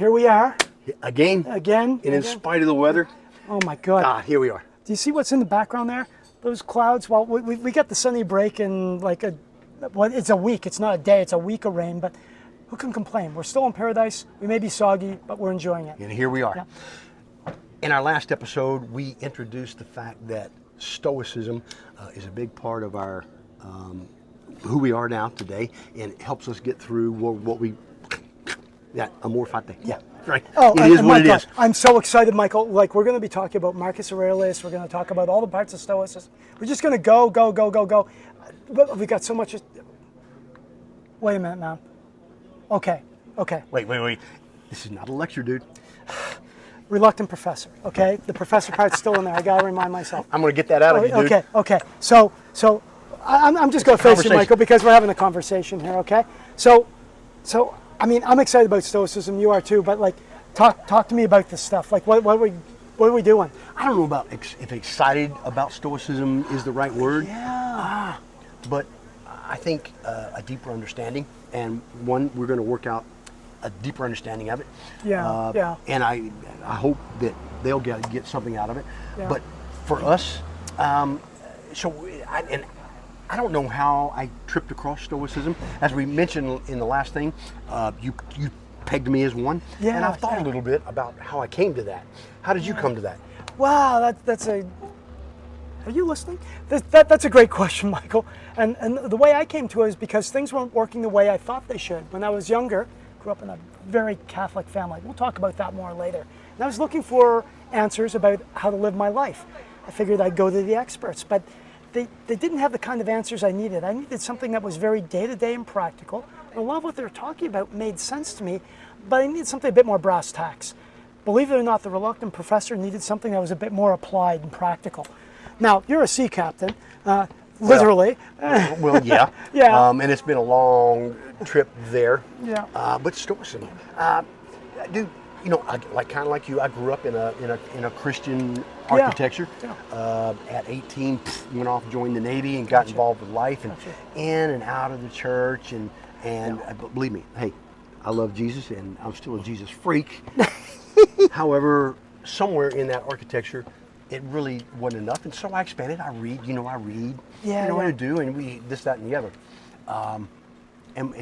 here we are. Again? Again. And in spite of the weather? Oh my God. Ah, here we are. Do you see what's in the background there? Those clouds. Well, we got the sunny break in like it's a week. It's not a day, it's a week of rain, but who can complain? We're still in paradise. We may be soggy, but we're enjoying it. And here we are. Yeah. In our last episode, we introduced the fact that Stoicism is a big part of our who we are now today, and it helps us get through what we, amor, fati. Yeah, right. Oh, it is what it is. I'm so excited, Michael. Like, we're going to be talking about Marcus Aurelius. We're going to talk about all the parts of Stoicism. We're just going to go. But we got so much. Wait a minute, man. Okay. Wait. This is not a lecture, dude. Reluctant professor, okay? The professor part's still in there. I got to remind myself. I'm going to get that out of you, dude. Okay. So I'm just going to face you, Michael, because we're having a conversation here, okay? So I mean, I'm excited about Stoicism. You are too, but like, talk to me about this stuff. Like, what are we doing? I don't know about if excited about Stoicism is the right word. Yeah. But I think a deeper understanding, and one, we're going to work out a deeper understanding of it. Yeah. And I hope that they'll get something out of it. Yeah. But for us, I don't know how I tripped across Stoicism. As we mentioned in the last thing, you pegged me as one. Yeah, and I've thought a little bit about how I came to that. How did you come to that? Wow, that's a. Are you listening? That's a great question, Michael. And the way I came to it is because things weren't working the way I thought they should. When I was younger, grew up in a very Catholic family. We'll talk about that more later. And I was looking for answers about how to live my life. I figured I'd go to the experts, but they didn't have the kind of answers I needed. I needed something that was very day-to-day and practical. And a lot of what they were talking about made sense to me, but I needed something a bit more brass tacks. Believe it or not, the reluctant professor needed something that was a bit more applied and practical. Now, you're a sea captain, literally. Well, yeah. Yeah. And it's been a long trip there. Yeah. But Stoicism, dude, you know, kind of like you, I grew up in a Christian architecture. Yeah. At 18, went off, joined the Navy, and got involved with life, and in and out of the church, and believe me, hey, I love Jesus, and I'm still a Jesus freak. However, somewhere in that architecture, it really wasn't enough, and so I expanded. I read. Yeah. What I do, and we this, that, and the other. And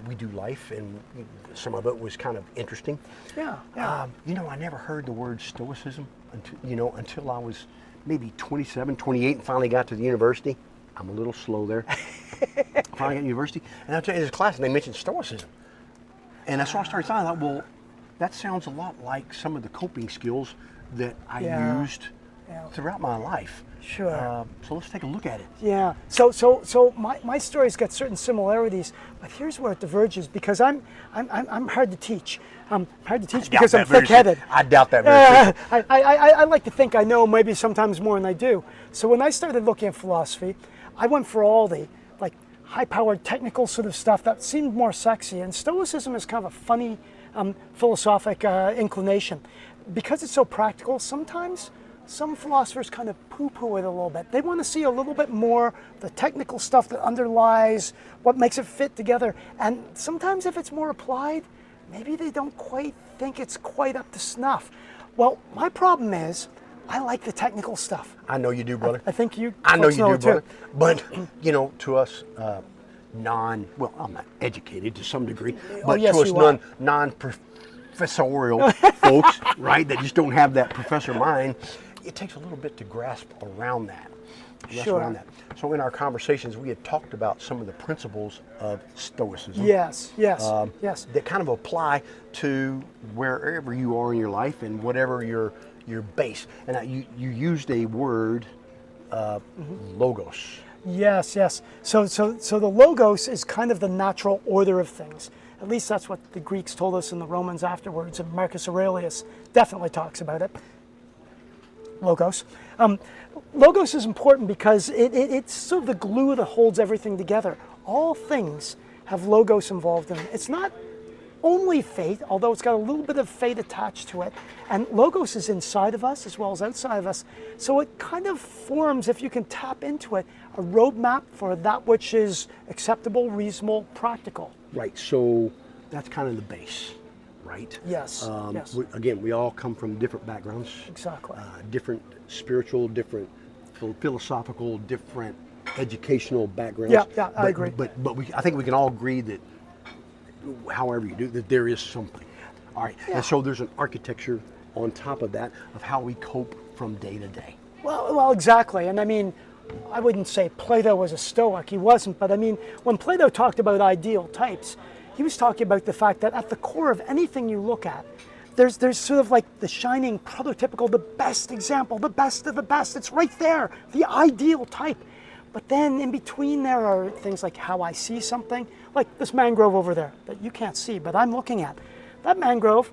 we do life, and some of it was kind of interesting. Yeah. I never heard the word Stoicism until I was maybe 27, 28, and finally got to the university. I'm a little slow there. Finally got to university, and I'll tell you, there's a class, and they mentioned Stoicism. And so I started thinking, I thought, well, that sounds a lot like some of the coping skills that I used throughout my life. Sure. So let's take a look at it. Yeah. So my story's got certain similarities, but here's where it diverges because I'm hard to teach. I'm hard to teach because I'm thick-headed. I doubt that very seriously. I like to think I know maybe sometimes more than I do. So when I started looking at philosophy, I went for all the like high-powered technical sort of stuff that seemed more sexy, and Stoicism is kind of a funny philosophic inclination. Because it's so practical, sometimes some philosophers kind of poo-poo it a little bit. They want to see a little bit more the technical stuff that underlies what makes it fit together. And sometimes if it's more applied, maybe they don't quite think it's quite up to snuff. Well, my problem is I like the technical stuff. I know you do, brother. I think you I know you do, brother. Too. But, to us, I'm not educated to some degree, but yes, to us non-professorial folks, right, that just don't have that professor mind, it takes a little bit to grasp around that. Sure. So in our conversations, we had talked about some of the principles of Stoicism. Yes. That kind of apply to wherever you are in your life and whatever your base. And you used a word, logos. Yes. So the logos is kind of the natural order of things. At least that's what the Greeks told us in the Romans afterwards, and Marcus Aurelius definitely talks about it. Logos. Logos is important because it's sort of the glue that holds everything together. All things have logos involved in it. It's not only fate, although it's got a little bit of fate attached to it. And logos is inside of us as well as outside of us. So it kind of forms, if you can tap into it, a roadmap for that which is acceptable, reasonable, practical. Right, so that's kind of the base, right. Yes, yes. Again, we all come from different backgrounds. Exactly. Different spiritual, different philosophical, different educational backgrounds. Yeah, I agree. But I think we can all agree that however you do, that there is something. All right. Yeah. And so there's an architecture on top of that of how we cope from day to day. Well, exactly. And I mean, I wouldn't say Plato was a Stoic. He wasn't. But I mean, when Plato talked about ideal types, he was talking about the fact that at the core of anything you look at, there's sort of like the shining prototypical, the best example, the best of the best. It's right there, the ideal type. But then in between there are things like how I see something, like this mangrove over there that you can't see, but I'm looking at. That mangrove,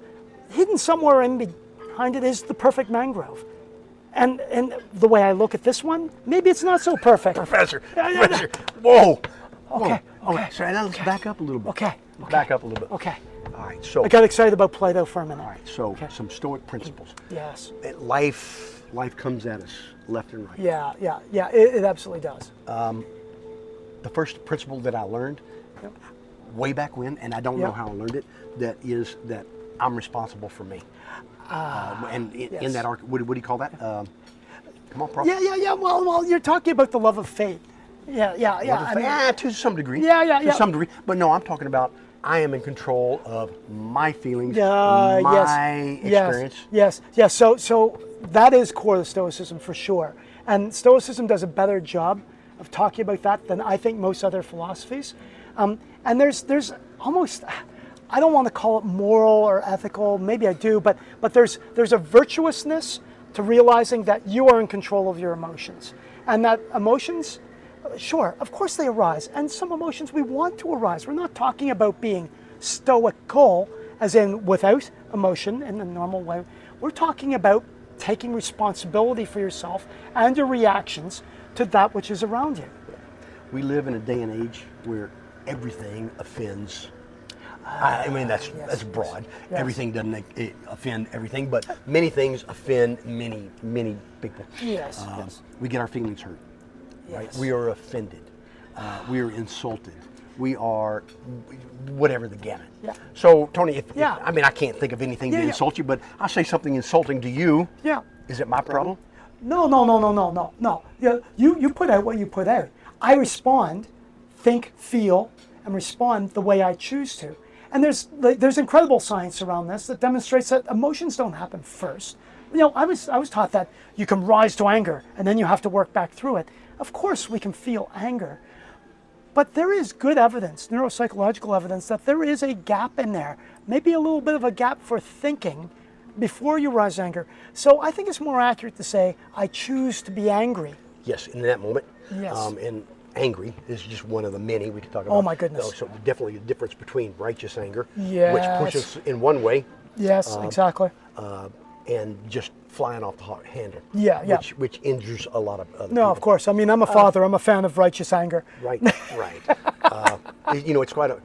hidden somewhere in behind it is the perfect mangrove. And the way I look at this one, maybe it's not so perfect. Professor, whoa. Okay, Whoa. okay. So now let's back up a little bit. Okay. Back up a little bit. Okay. All right, so I got excited about Plato for a minute. all right, so some Stoic principles. Yes. Life comes at us left and right. Yeah, it absolutely does. The first principle that I learned way back when, and I don't know how I learned it, that is that I'm responsible for me. And in that arc, what do you call that? Come on, Prof. Yeah. Well, you're talking about the love of fate. Yeah. To some degree. Yeah. To some degree. But no, I'm talking about I am in control of my feelings, experience. Yes. So that is core of Stoicism for sure. And Stoicism does a better job of talking about that than I think most other philosophies. And there's almost, I don't want to call it moral or ethical, maybe I do, but there's a virtuousness to realizing that you are in control of your emotions. And that emotions, sure, of course they arise. And some emotions we want to arise. We're not talking about being stoical, as in without emotion in the normal way. We're talking about taking responsibility for yourself and your reactions to that which is around you. We live in a day and age where everything offends. I mean, that's broad. Yes. Everything doesn't offend everything, but many things offend many people. Yes. We get our feelings hurt. Yes. Right? We are offended. We are insulted. We are whatever the gamut. Yeah. So, Tony, Yeah. I mean, I can't think of anything to Yeah. insult you, but I'll say something insulting to you. Yeah. Is it my problem? No. You put out what you put out. I respond, think, feel, and respond the way I choose to. And there's incredible science around this that demonstrates that emotions don't happen first. You know, I was taught that you can rise to anger and then you have to work back through it. Of course, we can feel anger, but there is good evidence, neuropsychological evidence, that there is a gap in there, maybe a little bit of a gap for thinking before you rise to anger. So I think it's more accurate to say, I choose to be angry. Yes, in that moment. Yes. And angry is just one of the many we could talk about. Oh my goodness. So definitely a difference between righteous anger, Yes. which pushes in one way, Yes, exactly. and just flying off the handle. Yeah. Which injures a lot of other No, people. of course. I mean, I'm a father. I'm a fan of righteous anger. Right. It's quite a.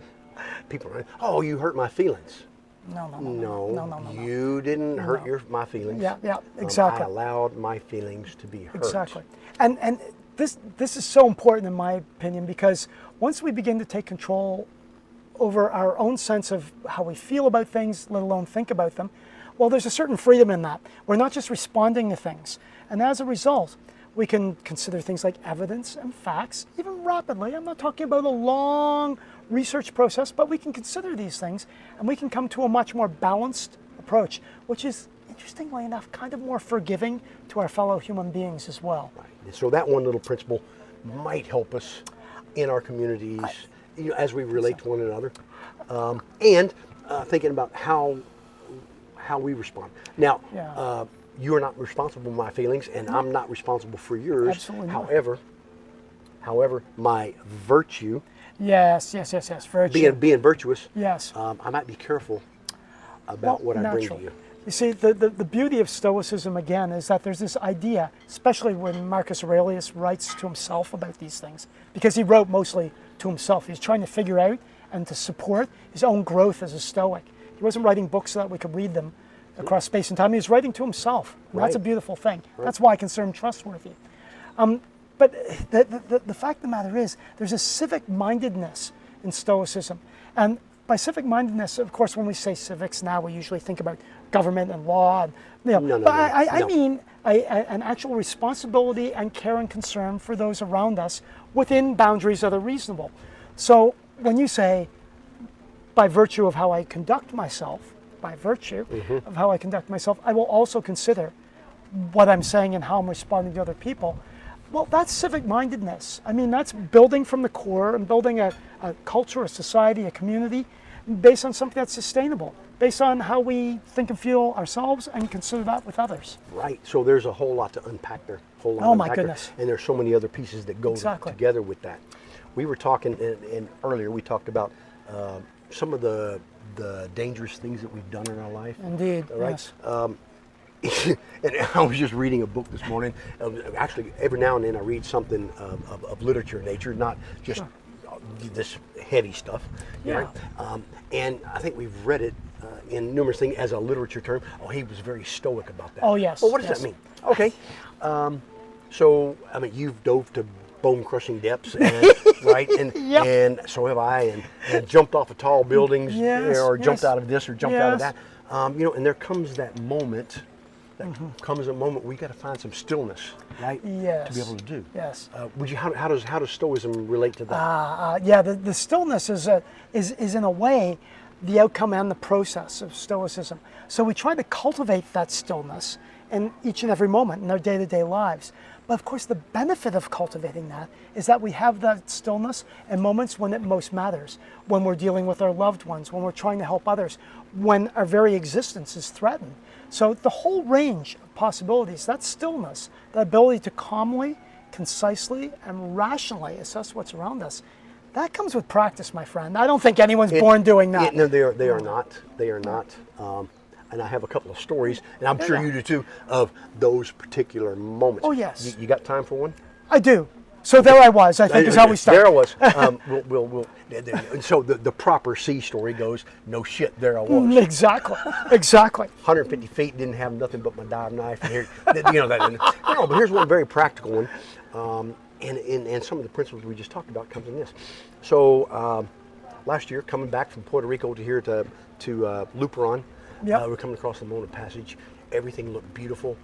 People are, oh, you hurt my feelings. No. You didn't hurt my feelings. Yeah, exactly. I allowed my feelings to be hurt. Exactly. And this is so important in my opinion, because once we begin to take control over our own sense of how we feel about things, let alone think about them, well, there's a certain freedom in that. We're not just responding to things. And as a result, we can consider things like evidence and facts, even rapidly. I'm not talking about a long research process, but we can consider these things and we can come to a much more balanced approach, which is, interestingly enough, kind of more forgiving to our fellow human beings as well. Right. So that one little principle might help us in our communities as we relate to one another, and thinking about how we respond. Now, you are not responsible for my feelings, and I'm not responsible for yours. Absolutely not. However, my virtue. Yes, virtue. Being virtuous. Yes. I might be careful about what I bring to you. You see, the beauty of Stoicism, again, is that there's this idea, especially when Marcus Aurelius writes to himself about these things, because he wrote mostly to himself. He's trying to figure out and to support his own growth as a Stoic. He wasn't writing books so that we could read them across space and time. He was writing to himself. And that's a beautiful thing. Right. That's why I consider him trustworthy. But the fact of the matter is, there's a civic mindedness in Stoicism. But by civic-mindedness, of course, when we say civics now, we usually think about government and law. And, you know, No, no, but no, I no. mean an actual responsibility and care and concern for those around us within boundaries that are reasonable. So when you say, by virtue of how I conduct myself, by virtue of how I conduct myself, I will also consider what I'm saying and how I'm responding to other people. Well, that's civic-mindedness. I mean, that's building from the core and building a culture, a society, a community based on something that's sustainable, based on how we think and feel ourselves and consider that with others. Right. So there's a whole lot to unpack there. Whole lot Oh, to my unpack there. goodness. And there's so many other pieces that go Exactly. together with that. We were talking, and earlier we talked about some of the dangerous things that we've done in our life. Indeed, All right. yes. And I was just reading a book this morning. Actually, every now and then I read something of literature nature, not just this heavy stuff. Yeah. Right? And I think we've read it in numerous things as a literature term. Oh, he was very stoic about that. Oh, yes, Well, what does yes. that mean? Okay. So, I mean, you've dove to bone-crushing depths, and, right? And Yep. and so have I, and jumped off of tall buildings, Yes, or jumped yes. out of this, or jumped out of Yes. that. You know, and there comes that moment. Comes a moment we got to find some stillness, right? Yes. To be able to do. Yes. How does Stoicism relate to that? Yeah, the stillness is in a way the outcome and the process of Stoicism. So we try to cultivate that stillness in each and every moment in our day-to-day lives. But of course, the benefit of cultivating that is that we have that stillness in moments when it most matters, when we're dealing with our loved ones, when we're trying to help others, when our very existence is threatened. So the whole range of possibilities, that stillness, the ability to calmly, concisely, and rationally assess what's around us, that comes with practice, my friend. I don't think anyone's born doing that. No, they are not. They are not. And I have a couple of stories, and I'm sure Yeah. you do too, of those particular moments. Oh, yes. You got time for one? I do. So there I was, I think is how we start. There I was. So the proper C story goes, no shit, there I was. Exactly, exactly. 150 feet, didn't have nothing but my dive knife. And here, you know that. No, but here's one very practical one, and some of the principles we just talked about comes in this. So last year, coming back from Puerto Rico to here to Luperon, Yep. we're coming across the Mona Passage. Everything looked beautiful.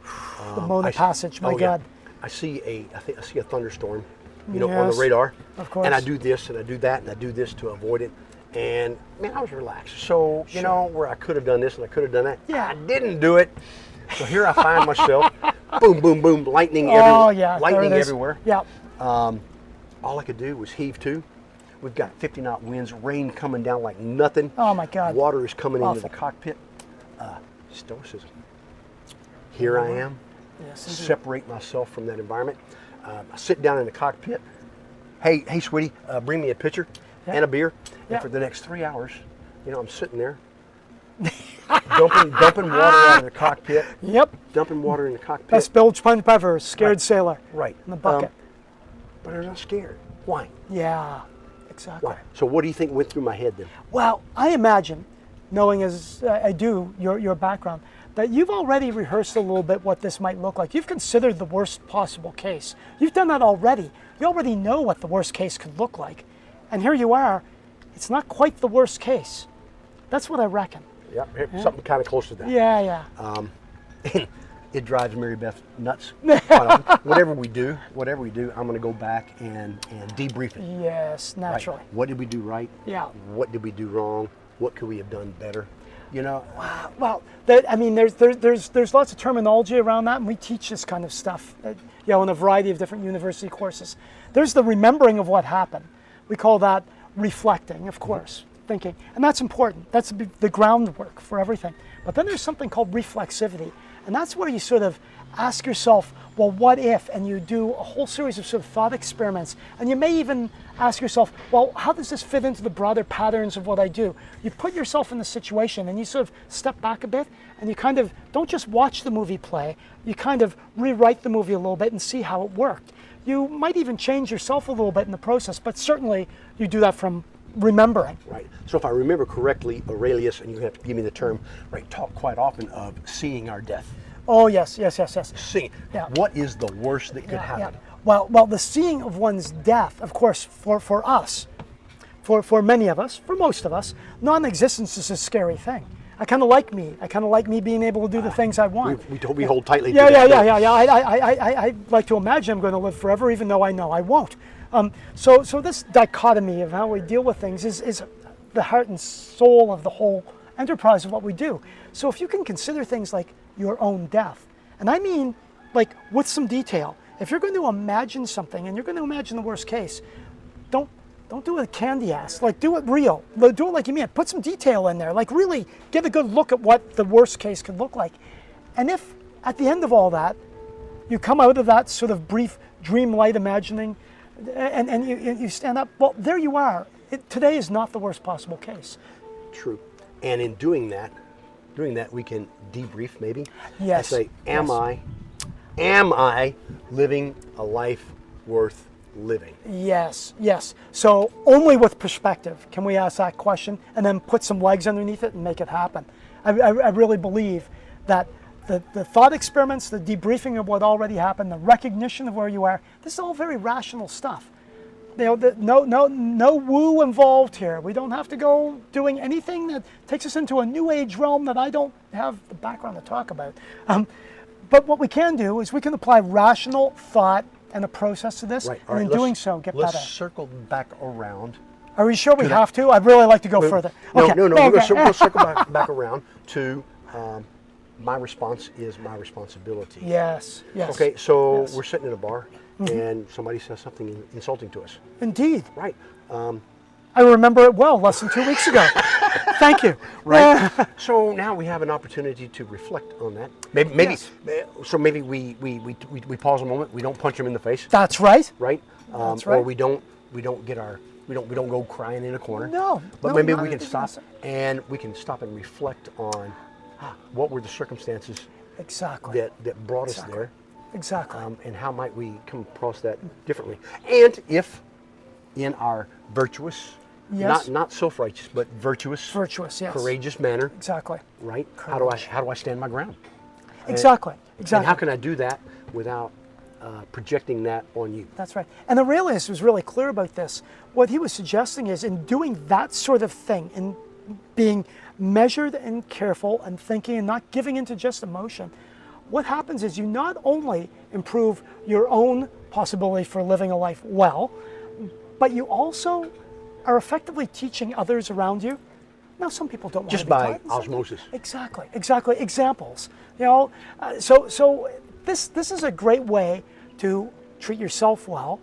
The Mona Passage, my God. I see a thunderstorm, you know, on the Yes, radar. of course. And I do this and I do that and I do this to avoid it. And man, I was relaxed. So, you know, where I could have done this and I could have done that. Yeah. I didn't do it. So here I find myself, boom, boom, boom, lightning Oh, everywhere. yeah, Lightning there it is. everywhere. Yeah. All I could do was heave to. We've got 50-knot winds, rain coming down like nothing. Oh, my God. Water is coming into the Awful. cockpit. Stoicism. Here I am. Yes, indeed. Separate myself from that environment. I sit down in the cockpit. Hey, sweetie, bring me a pitcher and a beer. Yeah. And for the next 3 hours, you know, I'm sitting there, dumping water out of the cockpit. Yep. Dumping water in the cockpit. Best Bill Sponge ever, scared sailor. Right. In the bucket. But I'm not scared. Why? Yeah, exactly. Why? So what do you think went through my head then? Well, I imagine, knowing as I do your background, that you've already rehearsed a little bit what this might look like. You've considered the worst possible case. You've done that already. You already know what the worst case could look like. And here you are, it's not quite the worst case. That's what I reckon. Yeah, something kind of close to that. Yeah, yeah. It drives Mary Beth nuts. Quite often. Whatever we do, I'm going to go back and debrief it. Yes, Right. naturally. What did we do right? Yeah. What did we do wrong? What could we have done better? You know, Well, I mean, there's lots of terminology around that, and we teach this kind of stuff, you know, in a variety of different university courses. There's the remembering of what happened. We call that reflecting, of course, thinking, and that's important. That's the groundwork for everything. But then there's something called reflexivity, and that's where you sort of ask yourself, well, what if? And you do a whole series of sort of thought experiments, and you may even ask yourself, well, how does this fit into the broader patterns of what I do? You put yourself in the situation, and you sort of step back a bit, and you kind of don't just watch the movie play, you kind of rewrite the movie a little bit and see how it worked. You might even change yourself a little bit in the process, but certainly you do that from remembering. right. So if I remember correctly, Aurelius, and you have to give me the term, right, talk quite often of seeing our death. Oh, yes. Seeing. Yeah. What is the worst that could Yeah, happen? yeah. Well, the seeing of one's death, of course, for us, for many of us, for most of us, non-existence is a scary thing. I kind of like me. I kind of like me being able to do the things I want. We hold tightly to Yeah. that. I like to imagine I'm going to live forever, even though I know I won't. So this dichotomy of how we deal with things is the heart and soul of the whole enterprise of what we do. So if you can consider things like your own death, and I mean like with some detail, if you're going to imagine something and you're going to imagine the worst case, don't do it candy ass. Like, do it real. Do it like you mean it. Put some detail in there. Like, really get a good look at what the worst case could look like. And if at the end of all that, you come out of that sort of brief dreamlight imagining, and you stand up, well, there you are. Today is not the worst possible case. True. And in doing that, we can debrief maybe. Yes. And say, am I living a life worth living? Yes. So only with perspective can we ask that question and then put some legs underneath it and make it happen. I really believe that the thought experiments, the debriefing of what already happened, the recognition of where you are, this is all very rational stuff. No woo involved here. We don't have to go doing anything that takes us into a new age realm that I don't have the background to talk about. But what we can do is we can apply rational thought and a process to this, Right. and in doing so, get better. Let's circle back around. Are we sure we have to? I'd really like to go further. No. Okay. We'll circle back around to my response is my responsibility. Yes. Okay, so Yes. we're sitting in a bar and somebody says something insulting to us. Indeed. Right. I remember it well less than 2 weeks ago. Thank you. Right. So now we have an opportunity to reflect on that. Maybe. Yes. So maybe we pause a moment. We don't punch them in the face. That's right. Right. That's right. Or we don't go crying in a corner. No. But no, maybe not we can at stop all. and we can stop and reflect on what were the circumstances Exactly. that brought us there. Exactly. And how might we come across that differently? And if in our virtuous, Yes. not self-righteous, but virtuous, Virtuous, yes. courageous manner, Exactly. right? How do I stand my ground? Exactly. And how can I do that without projecting that on you? That's right. And the realist was really clear about this. What he was suggesting is in doing that sort of thing, in being measured and careful and thinking and not giving into just emotion, what happens is you not only improve your own possibility for living a life well, but you also are effectively teaching others around you. Now, some people don't want Just to be by taught. osmosis. Exactly. Examples. So this is a great way to treat yourself well,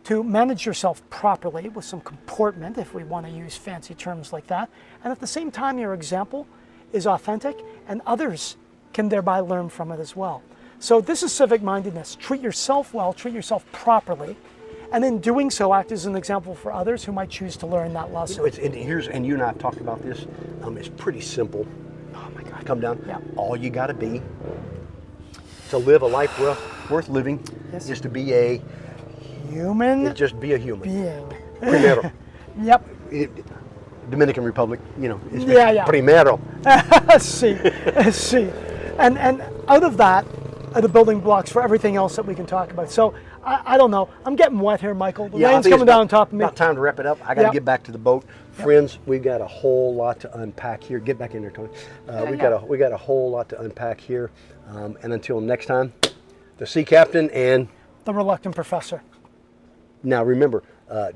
to manage yourself properly with some comportment, if we want to use fancy terms like that, and at the same time, your example is authentic, and others can thereby learn from it as well. So this is civic mindedness. Treat yourself well, treat yourself properly, and in doing so, act as an example for others who might choose to learn that lesson. And you and I have talked about this. It's pretty simple. Oh my God. Come down. Yeah. All you got to be to live a life worth living Yes. is to be a Human human. being. Primero. Yep. Dominican Republic, it's Yeah. primero. See. And out of that are the building blocks for everything else that we can talk about. So I don't know. I'm getting wet here, Michael. The I rain's think coming it's down on top of me. About time to wrap it up. I got to Yep. get back to the boat, friends. We've got a whole lot to unpack here. Get back in there, Tony. We got a whole lot to unpack here. And until next time, the sea captain and The reluctant professor. now remember,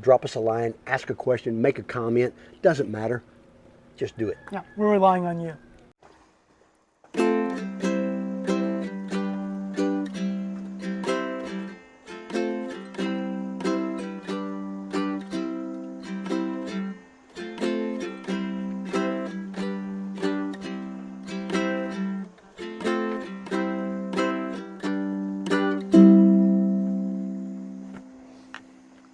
drop us a line, ask a question, make a comment. Doesn't matter. Just do it. Yeah, we're relying on you.